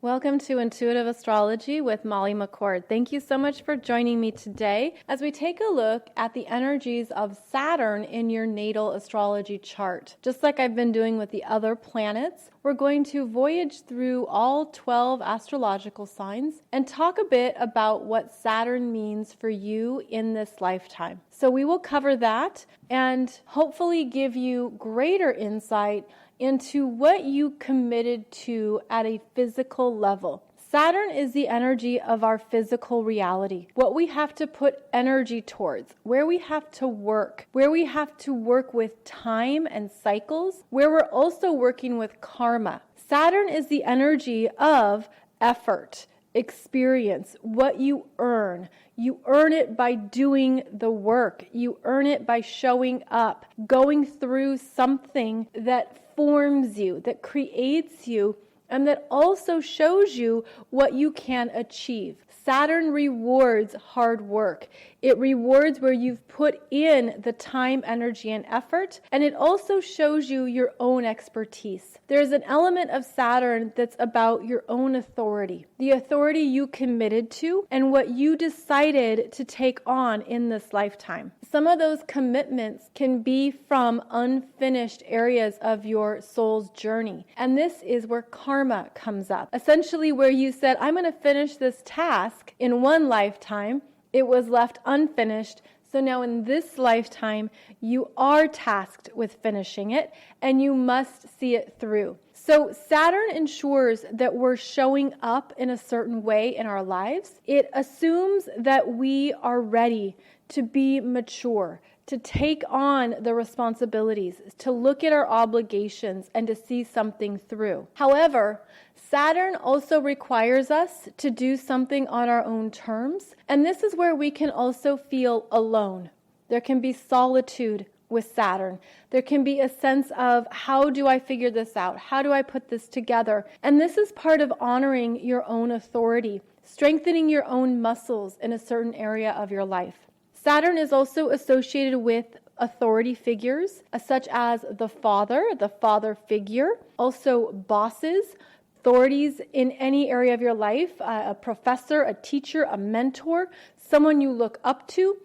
Welcome to Intuitive Astrology with Molly McCord. Thank you so much for joining me today as we take a look at the energies of Saturn in your natal astrology chart. Just like I've been doing with the other planets, we're going to voyage through all 12 astrological signs and talk a bit about what Saturn means for you in this lifetime. So we will cover that and hopefully give you greater insight into what you committed to at a physical level. Saturn is the energy of our physical reality, what we have to put energy towards, where we have to work with time and cycles, where we're also working with karma. Saturn is the energy of effort, experience, what you earn. You earn it by doing the work. You earn it by showing up, going through something that forms you, that creates you, and that also shows you what you can achieve. Saturn rewards hard work. It rewards where you've put in the time, energy, and effort, and it also shows you your own expertise. There's an element of Saturn that's about your own authority, the authority you committed to, and what you decided to take on in this lifetime. Some of those commitments can be from unfinished areas of your soul's journey, and this is where karma comes up. Essentially, where you said, I'm going to finish this task in one lifetime, it was left unfinished. So now in this lifetime, you are tasked with finishing it and you must see it through. So Saturn ensures that we're showing up in a certain way in our lives. It assumes that we are ready to be mature, to take on the responsibilities, to look at our obligations and to see something through. However, Saturn also requires us to do something on our own terms, and this is where we can also feel alone. There can be solitude with Saturn. There can be a sense of, how do I figure this out? How do I put this together? And this is part of honoring your own authority, strengthening your own muscles in a certain area of your life. Saturn is also associated with authority figures, such as the father figure, also bosses, authorities in any area of your life, a professor, a teacher, a mentor, someone you look up to,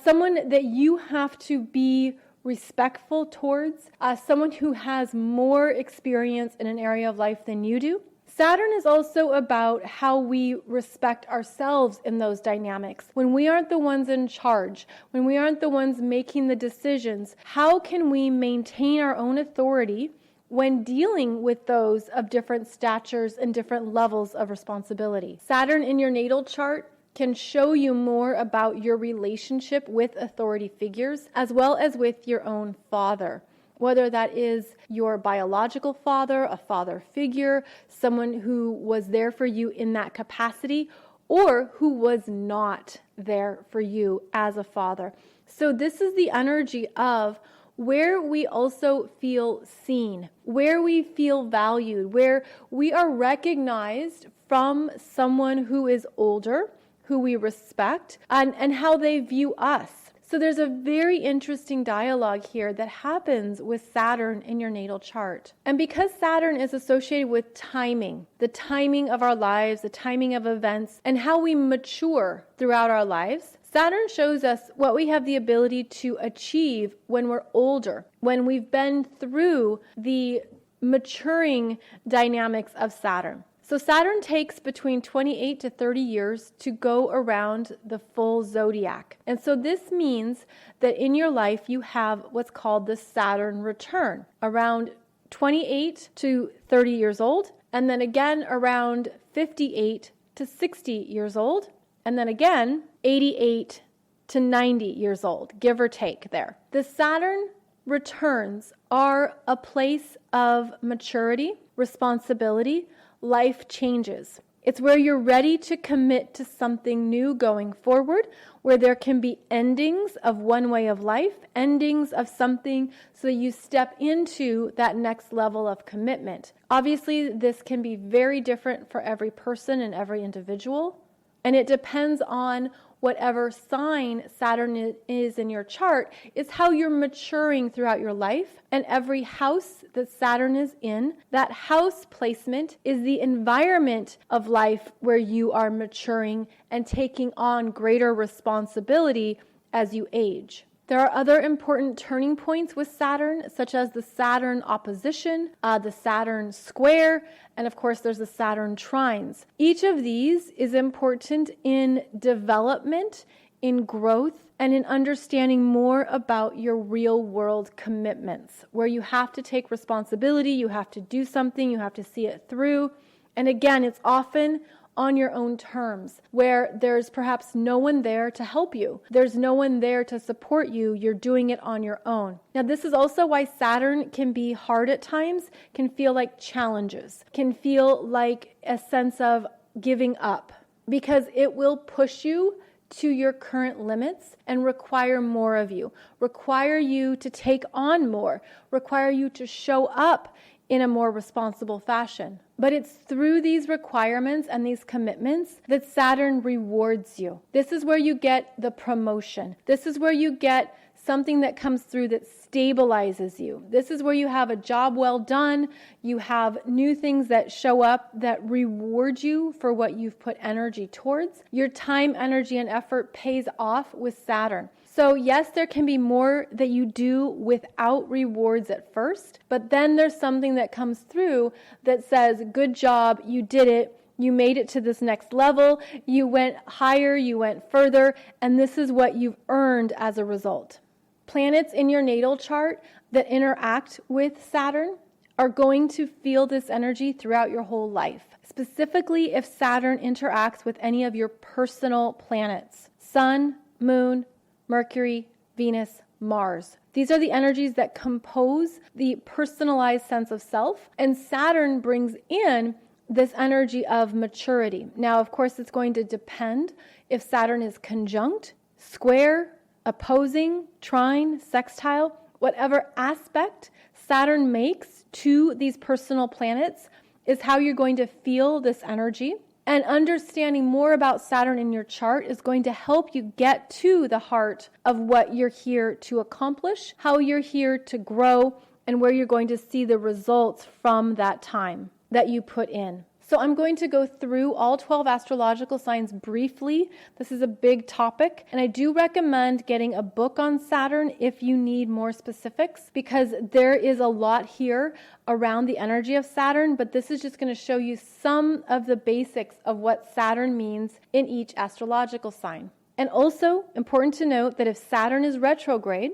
someone that you have to be respectful towards, someone who has more experience in an area of life than you do. Saturn is also about how we respect ourselves in those dynamics. When we aren't the ones in charge, when we aren't the ones making the decisions, how can we maintain our own authority when dealing with those of different statures and different levels of responsibility? Saturn in your natal chart can show you more about your relationship with authority figures as well as with your own father. Whether that is your biological father, a father figure, someone who was there for you in that capacity, or who was not there for you as a father. So this is the energy of where we also feel seen, where we feel valued, where we are recognized from someone who is older, who we respect, and how they view us. So there's a very interesting dialogue here that happens with Saturn in your natal chart. And because Saturn is associated with timing, the timing of our lives, the timing of events, and how we mature throughout our lives, Saturn shows us what we have the ability to achieve when we're older, when we've been through the maturing dynamics of Saturn. So Saturn takes between 28 to 30 years to go around the full zodiac. And so this means that in your life you have what's called the Saturn return, around 28 to 30 years old, and then again around 58 to 60 years old, and then again 88 to 90 years old, give or take there. The Saturn returns are a place of maturity, responsibility, life changes. It's where you're ready to commit to something new going forward, where there can be endings of one way of life, endings of something, so you step into that next level of commitment. Obviously, this can be very different for every person and every individual. And it depends on whatever sign Saturn is in your chart, is how you're maturing throughout your life. And every house that Saturn is in, that house placement is the environment of life where you are maturing and taking on greater responsibility as you age. There are other important turning points with Saturn, such as the Saturn opposition, the Saturn square, and of course there's the Saturn trines. Each of these is important in development, in growth, and in understanding more about your real world commitments, where you have to take responsibility, you have to do something, you have to see it through. And again, it's often on your own terms, where there's perhaps no one there to help you. There's no one there to support you. You're doing it on your own. Now, this is also why Saturn can be hard at times, can feel like challenges, can feel like a sense of giving up, because it will push you to your current limits and require more of you, require you to take on more, require you to show up in a more responsible fashion. But it's through these requirements and these commitments that Saturn rewards you. This is where you get the promotion. This is where you get something that comes through that stabilizes you. This is where you have a job well done. You have new things that show up that reward you for what you've put energy towards. Your time, energy, and effort pays off with Saturn. So yes, there can be more that you do without rewards at first, but then there's something that comes through that says, good job, you did it, you made it to this next level, you went higher, you went further, and this is what you've earned as a result. Planets in your natal chart that interact with Saturn are going to feel this energy throughout your whole life. Specifically, if Saturn interacts with any of your personal planets, Sun, Moon, Mercury, Venus, Mars. These are the energies that compose the personalized sense of self, and Saturn brings in this energy of maturity. Now, of course, it's going to depend if Saturn is conjunct, square, opposing, trine, sextile, whatever aspect Saturn makes to these personal planets is how you're going to feel this energy. And understanding more about Saturn in your chart is going to help you get to the heart of what you're here to accomplish, how you're here to grow, and where you're going to see the results from that time that you put in. So I'm going to go through all 12 astrological signs briefly. This is a big topic, and I do recommend getting a book on Saturn if you need more specifics, because there is a lot here around the energy of Saturn, but this is just going to show you some of the basics of what Saturn means in each astrological sign. And also important to note that if Saturn is retrograde,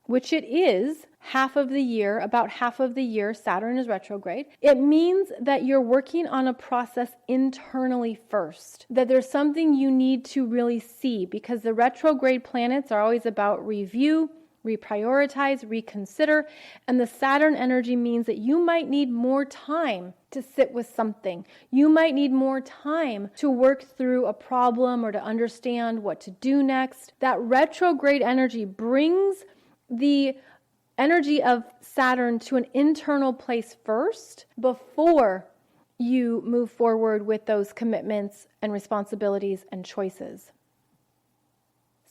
which it is half of the year, about half of the year Saturn is retrograde, it means that you're working on a process internally first, that there's something you need to really see, because the retrograde planets are always about review, reprioritize, reconsider, and the Saturn energy means that you might need more time to sit with something. You might need more time to work through a problem or to understand what to do next. That retrograde energy brings the energy of Saturn to an internal place first before you move forward with those commitments and responsibilities and choices.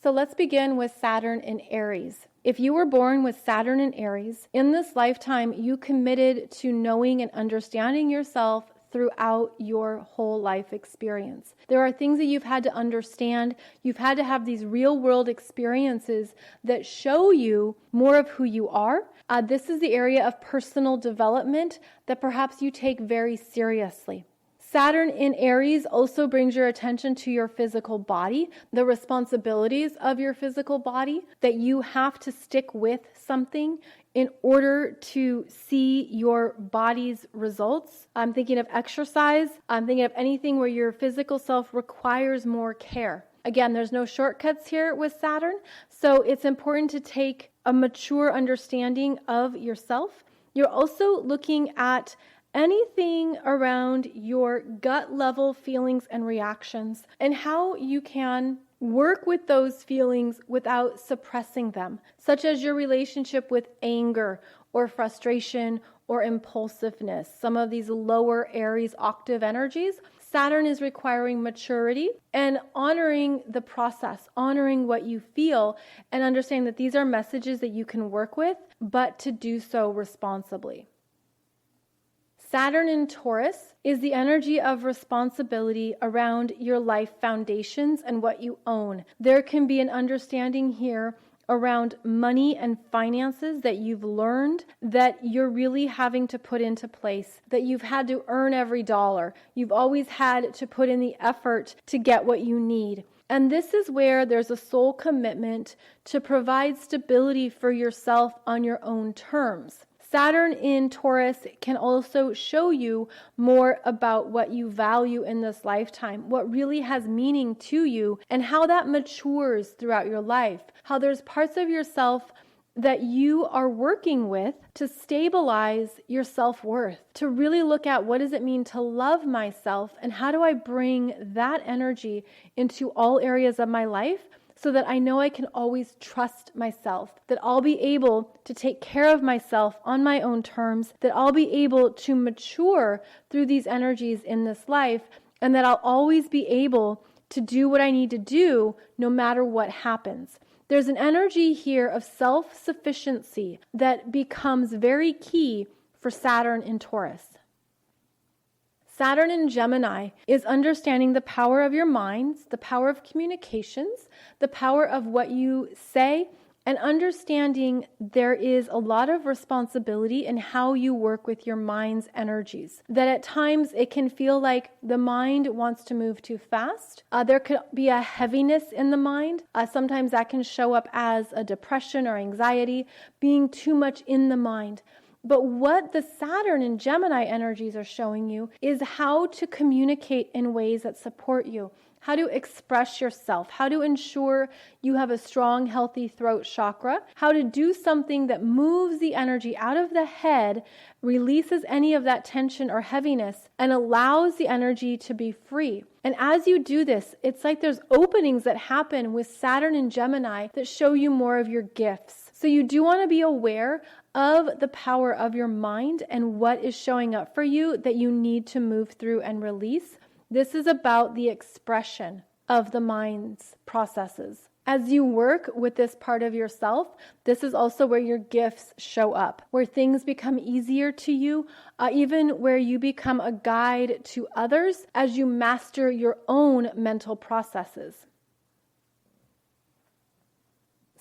So let's begin with Saturn in Aries. If you were born with Saturn in Aries, in this lifetime, you committed to knowing and understanding yourself throughout your whole life experience. There are things that you've had to understand. You've had to have these real world experiences that show you more of who you are. This is the area of personal development that perhaps you take very seriously. Saturn in Aries also brings your attention to your physical body, the responsibilities of your physical body, that you have to stick with something in order to see your body's results. I'm thinking of exercise. I'm thinking of anything where your physical self requires more care. Again, there's no shortcuts here with Saturn, so it's important to take a mature understanding of yourself. You're also looking at anything around your gut level feelings and reactions and how you can work with those feelings without suppressing them, such as your relationship with anger or frustration or impulsiveness, some of these lower Aries octave energies, Saturn is requiring maturity and honoring the process, honoring what you feel, and understanding that these are messages that you can work with, but to do so responsibly. Saturn in Taurus is the energy of responsibility around your life foundations and what you own. There can be an understanding here around money and finances that you've learned that you're really having to put into place, that you've had to earn every dollar. You've always had to put in the effort to get what you need. And this is where there's a soul commitment to provide stability for yourself on your own terms. Saturn in Taurus can also show you more about what you value in this lifetime, what really has meaning to you, and how that matures throughout your life. How there's parts of yourself that you are working with to stabilize your self-worth, to really look at what does it mean to love myself, and how do I bring that energy into all areas of my life, so that I know I can always trust myself, that I'll be able to take care of myself on my own terms, that I'll be able to mature through these energies in this life, and that I'll always be able to do what I need to do no matter what happens. There's an energy here of self-sufficiency that becomes very key for Saturn in Taurus. Saturn in Gemini is understanding the power of your minds, the power of communications, the power of what you say, and understanding there is a lot of responsibility in how you work with your mind's energies. That at times it can feel like the mind wants to move too fast. There could be a heaviness in the mind. Sometimes that can show up as a depression or anxiety, being too much in the mind. But what the Saturn and Gemini energies are showing you is how to communicate in ways that support you, how to express yourself, how to ensure you have a strong, healthy throat chakra, how to do something that moves the energy out of the head, releases any of that tension or heaviness, and allows the energy to be free. And as you do this, it's like there's openings that happen with Saturn and Gemini that show you more of your gifts. So you do want to be aware of the power of your mind and what is showing up for you that you need to move through and release. This is about the expression of the mind's processes. As you work with this part of yourself, this is also where your gifts show up, where things become easier to you, even where you become a guide to others as you master your own mental processes.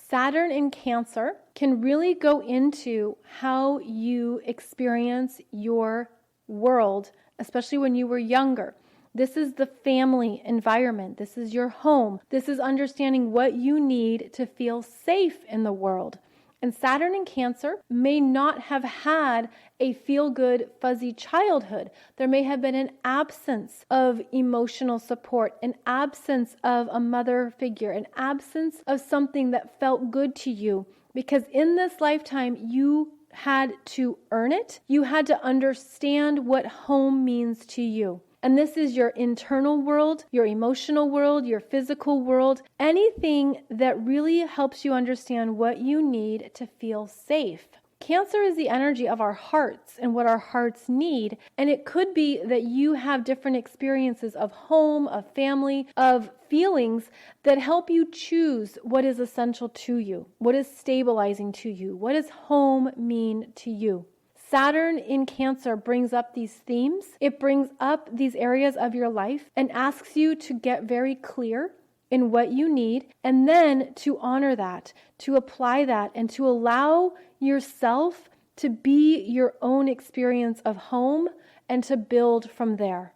Saturn in Cancer can really go into how you experience your world, especially when you were younger. This is the family environment. This is your home. This is understanding what you need to feel safe in the world. And Saturn in Cancer may not have had a feel-good, fuzzy childhood. There may have been an absence of emotional support, an absence of a mother figure, an absence of something that felt good to you. Because in this lifetime, you had to earn it. You had to understand what home means to you. And this is your internal world, your emotional world, your physical world, anything that really helps you understand what you need to feel safe. Cancer is the energy of our hearts and what our hearts need. And it could be that you have different experiences of home, of family, of feelings that help you choose what is essential to you, what is stabilizing to you, what does home mean to you. Saturn in Cancer brings up these themes. It brings up these areas of your life and asks you to get very clear in what you need, and then to honor that, to apply that, and to allow yourself to be your own experience of home and to build from there.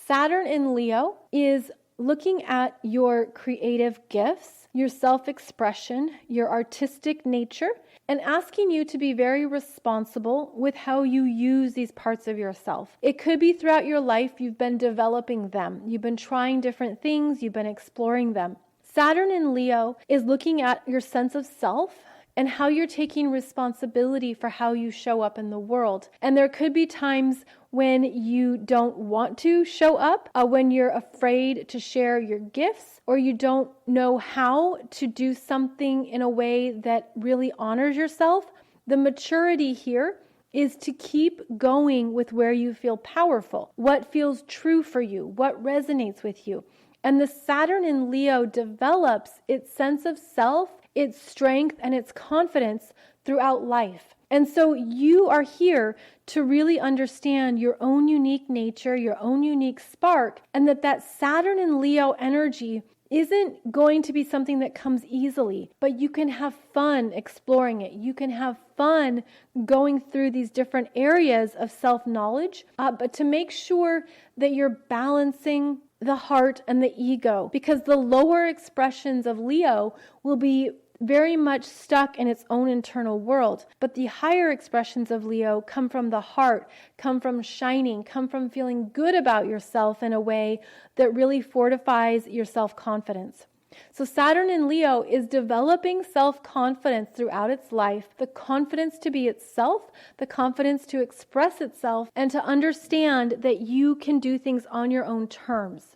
Saturn in Leo is looking at your creative gifts, your self-expression, your artistic nature, and asking you to be very responsible with how you use these parts of yourself. It could be throughout your life you've been developing them. You've been trying different things. You've been exploring them. Saturn in Leo is looking at your sense of self and how you're taking responsibility for how you show up in the world. And there could be times when you don't want to show up, when you're afraid to share your gifts, or you don't know how to do something in a way that really honors yourself. The maturity here is to keep going with where you feel powerful, what feels true for you, what resonates with you. And the Saturn in Leo develops its sense of self, its strength, and its confidence throughout life. And so you are here to really understand your own unique nature, your own unique spark, and that Saturn in Leo energy isn't going to be something that comes easily, but you can have fun exploring it. You can have fun going through these different areas of self-knowledge, but to make sure that you're balancing the heart and the ego, because the lower expressions of Leo will be very much stuck in its own internal world. But the higher expressions of Leo come from the heart, come from shining, come from feeling good about yourself in a way that really fortifies your self-confidence. So Saturn in Leo is developing self-confidence throughout its life, the confidence to be itself, the confidence to express itself, and to understand that you can do things on your own terms.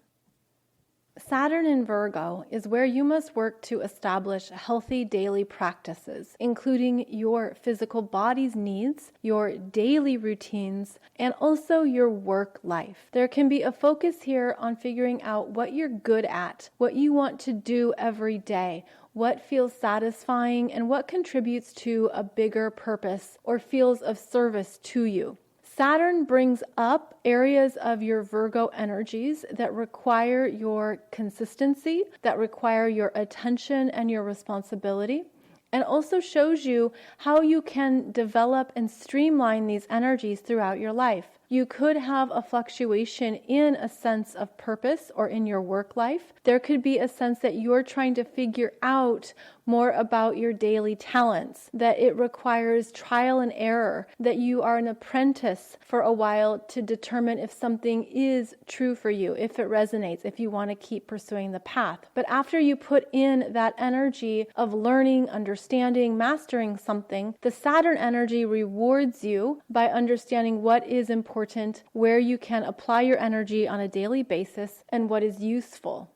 Saturn in Virgo is where you must work to establish healthy daily practices, including your physical body's needs, your daily routines, and also your work life. There can be a focus here on figuring out what you're good at, what you want to do every day, what feels satisfying, and what contributes to a bigger purpose or feels of service to you. Saturn brings up areas of your Virgo energies that require your consistency, that require your attention and your responsibility, and also shows you how you can develop and streamline these energies throughout your life. You could have a fluctuation in a sense of purpose or in your work life. There could be a sense that you're trying to figure out more about your daily talents, that it requires trial and error, that you are an apprentice for a while to determine if something is true for you, if it resonates, if you want to keep pursuing the path. But after you put in that energy of learning, understanding, mastering something, the Saturn energy rewards you by understanding what is important, where you can apply your energy on a daily basis, and what is useful.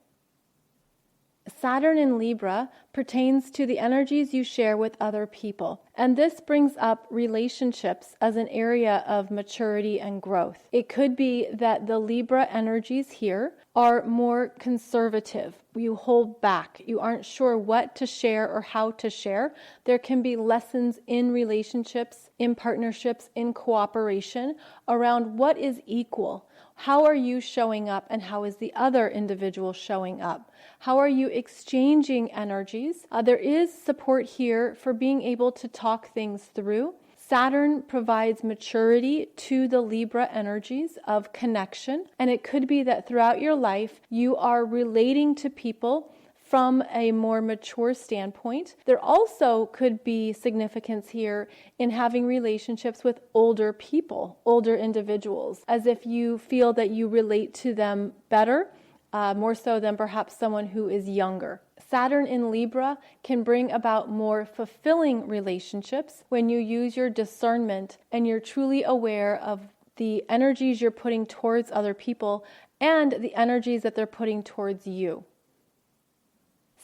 Saturn in Libra pertains to the energies you share with other people, and this brings up relationships as an area of maturity and growth. It could be that the Libra energies here are more conservative. You hold back. You aren't sure what to share or how to share. There can be lessons in relationships, in partnerships, in cooperation around what is equal. How are you showing up and how is the other individual showing up? How are you exchanging energies? There is support here for being able to talk things through. Saturn provides maturity to the Libra energies of connection, and it could be that throughout your life you are relating to people from a more mature standpoint. There also could be significance here in having relationships with older people, older individuals, as if you feel that you relate to them better, more so than perhaps someone who is younger. Saturn in Libra can bring about more fulfilling relationships when you use your discernment and you're truly aware of the energies you're putting towards other people and the energies that they're putting towards you.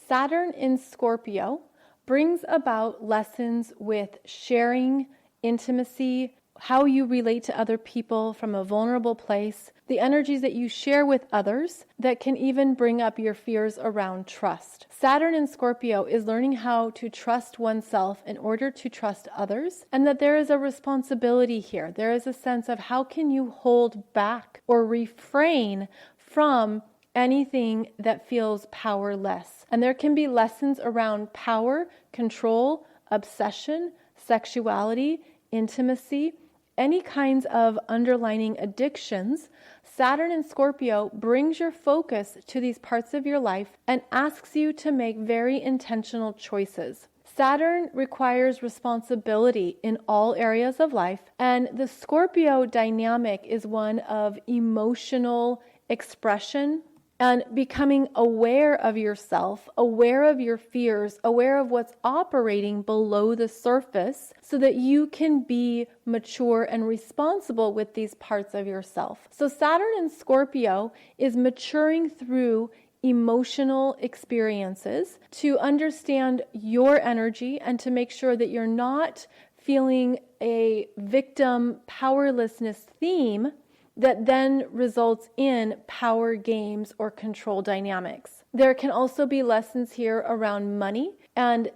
Saturn in Scorpio brings about lessons with sharing, intimacy, how you relate to other people from a vulnerable place, the energies that you share with others that can even bring up your fears around trust. Saturn in Scorpio is learning how to trust oneself in order to trust others, and that there is a responsibility here. There is a sense of how can you hold back or refrain from anything that feels powerless. And there can be lessons around power, control, obsession, sexuality, intimacy, any kinds of underlining addictions. Saturn in Scorpio brings your focus to these parts of your life and asks you to make very intentional choices. Saturn requires responsibility in all areas of life, and the Scorpio dynamic is one of emotional expression and becoming aware of yourself, aware of your fears, aware of what's operating below the surface so that you can be mature and responsible with these parts of yourself. So Saturn in Scorpio is maturing through emotional experiences to understand your energy and to make sure that you're not feeling a victim powerlessness theme that then results in power games or control dynamics. There can also be lessons here around money and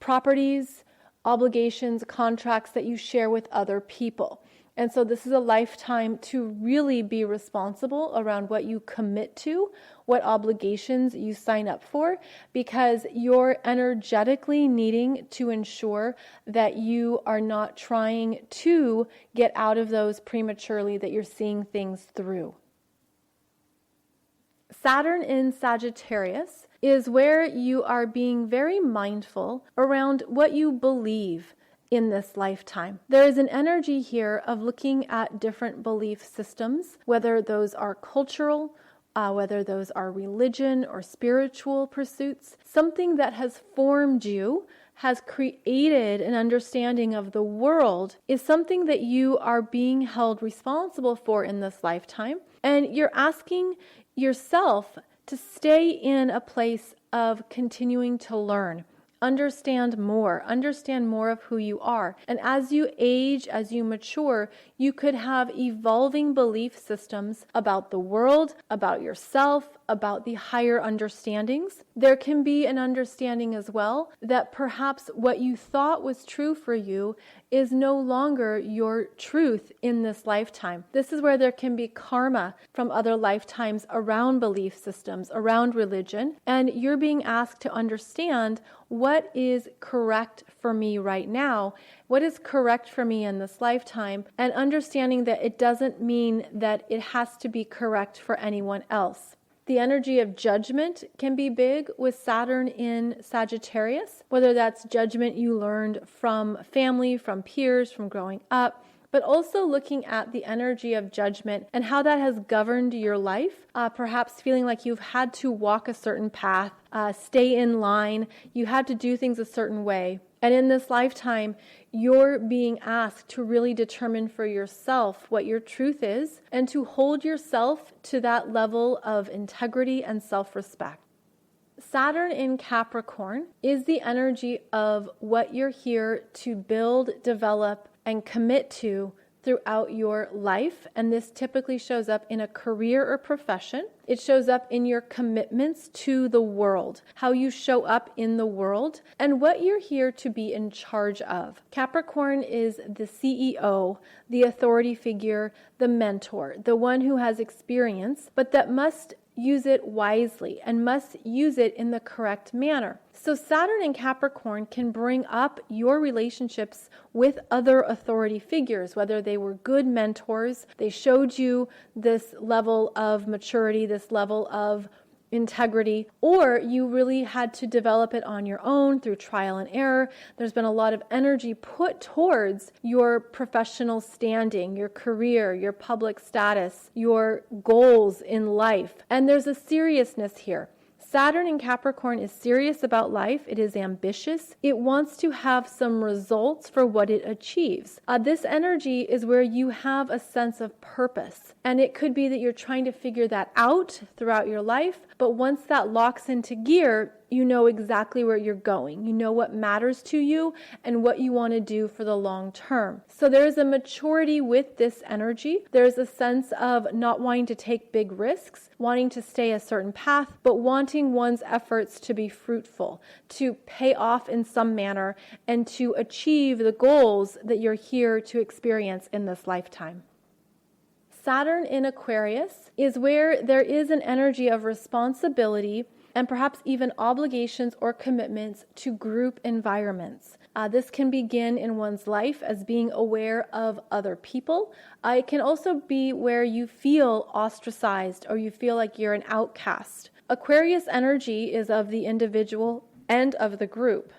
properties, obligations, contracts that you share with other people. And so this is a lifetime to really be responsible around what you commit to, what obligations you sign up for, because you're energetically needing to ensure that you are not trying to get out of those prematurely, that you're seeing things through. Saturn in Sagittarius is where you are being very mindful around what you believe in this lifetime. There is an energy here of looking at different belief systems, whether those are cultural, whether those are religion or spiritual pursuits. Something that has formed you, has created an understanding of the world, is something that you are being held responsible for in this lifetime. And you're asking yourself to stay in a place of continuing to learn. Understand more of who you are. And as you age, as you mature, you could have evolving belief systems about the world, about yourself, about the higher understandings. There can be an understanding as well that perhaps what you thought was true for you is no longer your truth in this lifetime. This is where there can be karma from other lifetimes around belief systems, around religion, and you're being asked to understand what is correct for me right now, what is correct for me in this lifetime, and understanding that it doesn't mean that it has to be correct for anyone else. The energy of judgment can be big with Saturn in Sagittarius, whether that's judgment you learned from family, from peers, from growing up, but also looking at the energy of judgment and how that has governed your life, perhaps feeling like you've had to walk a certain path, stay in line, you had to do things a certain way. And in this lifetime, you're being asked to really determine for yourself what your truth is and to hold yourself to that level of integrity and self-respect. Saturn in Capricorn is the energy of what you're here to build, develop, and commit to throughout your life. And this typically shows up in a career or profession. It shows up in your commitments to the world, how you show up in the world, and what you're here to be in charge of. Capricorn is the CEO, the authority figure, the mentor, the one who has experience, but that must use it wisely and must use it in the correct manner. So Saturn in Capricorn can bring up your relationships with other authority figures, whether they were good mentors, they showed you this level of maturity, this level of integrity, or you really had to develop it on your own through trial and error. There's been a lot of energy put towards your professional standing, your career, your public status, your goals in life. And there's a seriousness here. Saturn in Capricorn is serious about life. It is ambitious. It wants to have some results for what it achieves. This energy is where you have a sense of purpose. And it could be that you're trying to figure that out throughout your life. But once that locks into gear, you know exactly where you're going. You know what matters to you and what you want to do for the long term. So there's a maturity with this energy. There's a sense of not wanting to take big risks, wanting to stay a certain path, but wanting one's efforts to be fruitful, to pay off in some manner, and to achieve the goals that you're here to experience in this lifetime. Saturn in Aquarius is where there is an energy of responsibility and perhaps even obligations or commitments to group environments. This can begin in one's life as being aware of other people. It can also be where you feel ostracized or you feel like you're an outcast. Aquarius energy is of the individual and of the group.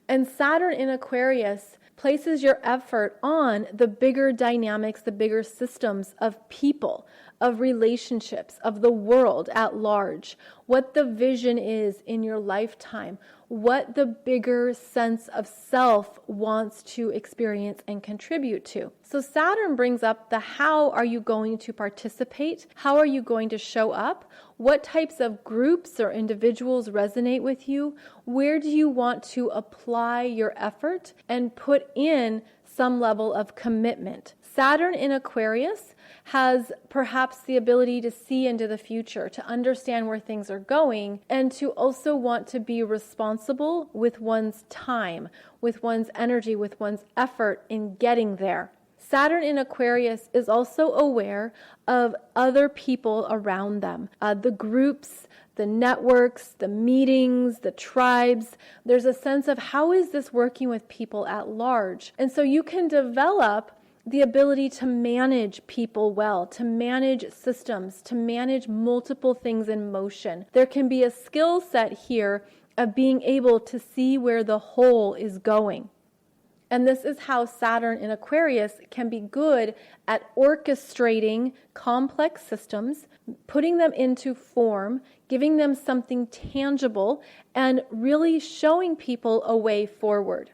And Saturn in Aquarius places your effort on the bigger dynamics, the bigger systems of people, of relationships, of the world at large, what the vision is in your lifetime, what the bigger sense of self wants to experience and contribute to. So Saturn brings up the how are you going to participate? How are you going to show up? What types of groups or individuals resonate with you? Where do you want to apply your effort and put in some level of commitment. Saturn in Aquarius has perhaps the ability to see into the future, to understand where things are going, and to also want to be responsible with one's time, with one's energy, with one's effort in getting there. Saturn in Aquarius is also aware of other people around them, the groups, the networks, the meetings, the tribes. There's a sense of how is this working with people at large? And so you can develop the ability to manage people well, to manage systems, to manage multiple things in motion. There can be a skill set here of being able to see where the whole is going. And this is how Saturn in Aquarius can be good at orchestrating complex systems, putting them into form, giving them something tangible, and really showing people a way forward.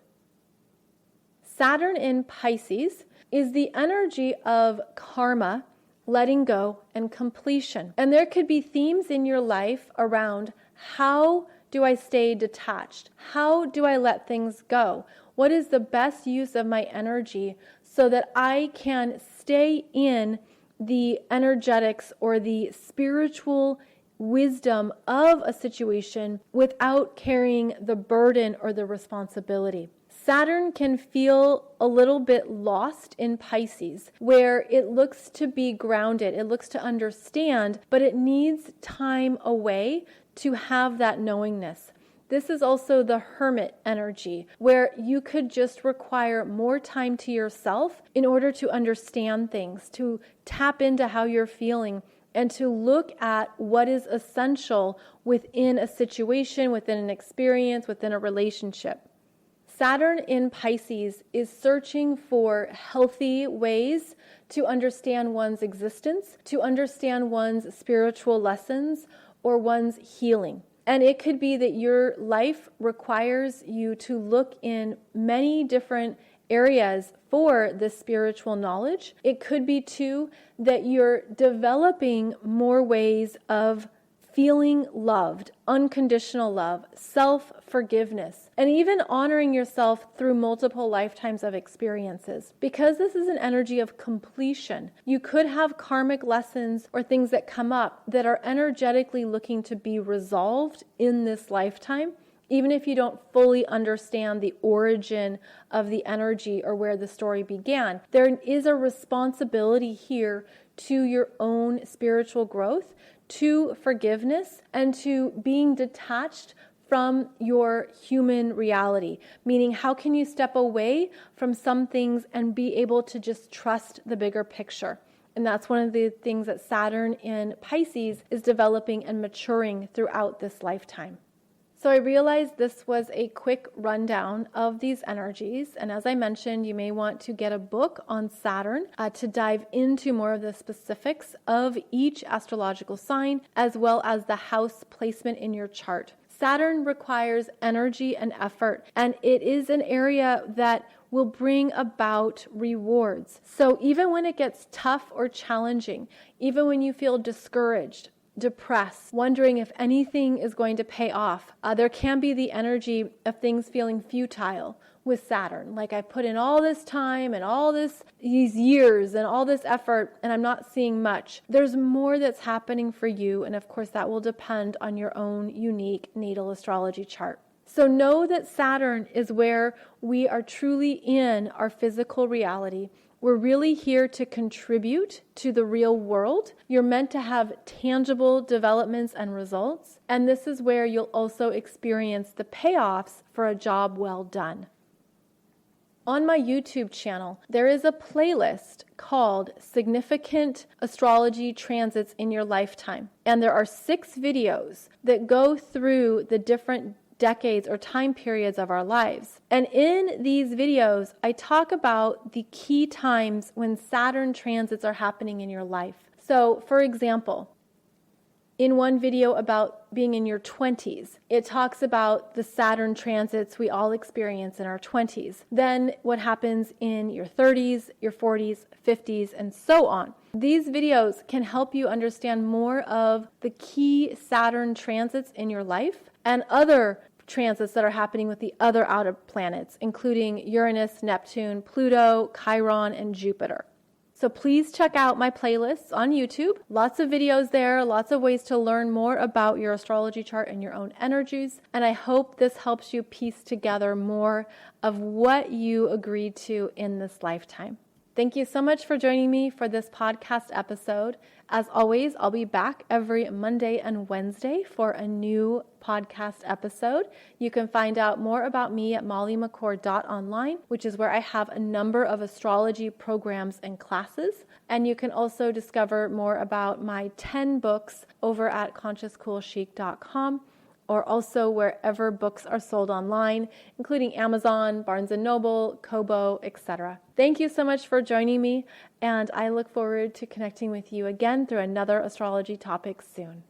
Saturn in Pisces is the energy of karma, letting go, and completion. And there could be themes in your life around how do I stay detached? How do I let things go? What is the best use of my energy so that I can stay in the energetics or the spiritual wisdom of a situation without carrying the burden or the responsibility? Saturn can feel a little bit lost in Pisces, where it looks to be grounded, it looks to understand, but it needs time away to have that knowingness. This is also the hermit energy, where you could just require more time to yourself in order to understand things, to tap into how you're feeling, and to look at what is essential within a situation, within an experience, within a relationship. Saturn in Pisces is searching for healthy ways to understand one's existence, to understand one's spiritual lessons, or one's healing. And it could be that your life requires you to look in many different areas for this spiritual knowledge. It could be too that you're developing more ways of feeling loved, unconditional love, self-forgiveness, and even honoring yourself through multiple lifetimes of experiences. Because this is an energy of completion, you could have karmic lessons or things that come up that are energetically looking to be resolved in this lifetime, even if you don't fully understand the origin of the energy or where the story began. There is a responsibility here to your own spiritual growth, to forgiveness, and to being detached from your human reality. Meaning, how can you step away from some things and be able to just trust the bigger picture? And that's one of the things that Saturn in Pisces is developing and maturing throughout this lifetime. So I realized this was a quick rundown of these energies. And as I mentioned, you may want to get a book on Saturn to dive into more of the specifics of each astrological sign, as well as the house placement in your chart. Saturn requires energy and effort, and it is an area that will bring about rewards. So even when it gets tough or challenging, even when you feel discouraged, depressed, wondering if anything is going to pay off, there can be the energy of things feeling futile with Saturn. Like, I put in all this time and all these years and all this effort, and I'm not seeing much. There's more that's happening for you, and of course that will depend on your own unique natal astrology chart. So know that Saturn is where we are truly in our physical reality. We're really here to contribute to the real world. You're meant to have tangible developments and results. And this is where you'll also experience the payoffs for a job well done. On my YouTube channel, there is a playlist called Significant Astrology Transits in Your Lifetime. And there are 6 videos that go through the different decades or time periods of our lives. And in these videos, I talk about the key times when Saturn transits are happening in your life. So, for example, in one video about being in your 20s, it talks about the Saturn transits we all experience in our 20s. Then what happens in your 30s, your 40s, 50s, and so on. These videos can help you understand more of the key Saturn transits in your life and other transits that are happening with the other outer planets, including Uranus, Neptune, Pluto, Chiron, and Jupiter. So please check out my playlists on YouTube. Lots of videos there, lots of ways to learn more about your astrology chart and your own energies. And I hope this helps you piece together more of what you agreed to in this lifetime. Thank you so much for joining me for this podcast episode. As always, I'll be back every Monday and Wednesday for a new podcast episode. You can find out more about me at mollymccord.online, which is where I have a number of astrology programs and classes. And you can also discover more about my 10 books over at consciouscoolchic.com, or also wherever books are sold online, including Amazon, Barnes & Noble, Kobo, etc. Thank you so much for joining me, and I look forward to connecting with you again through another astrology topic soon.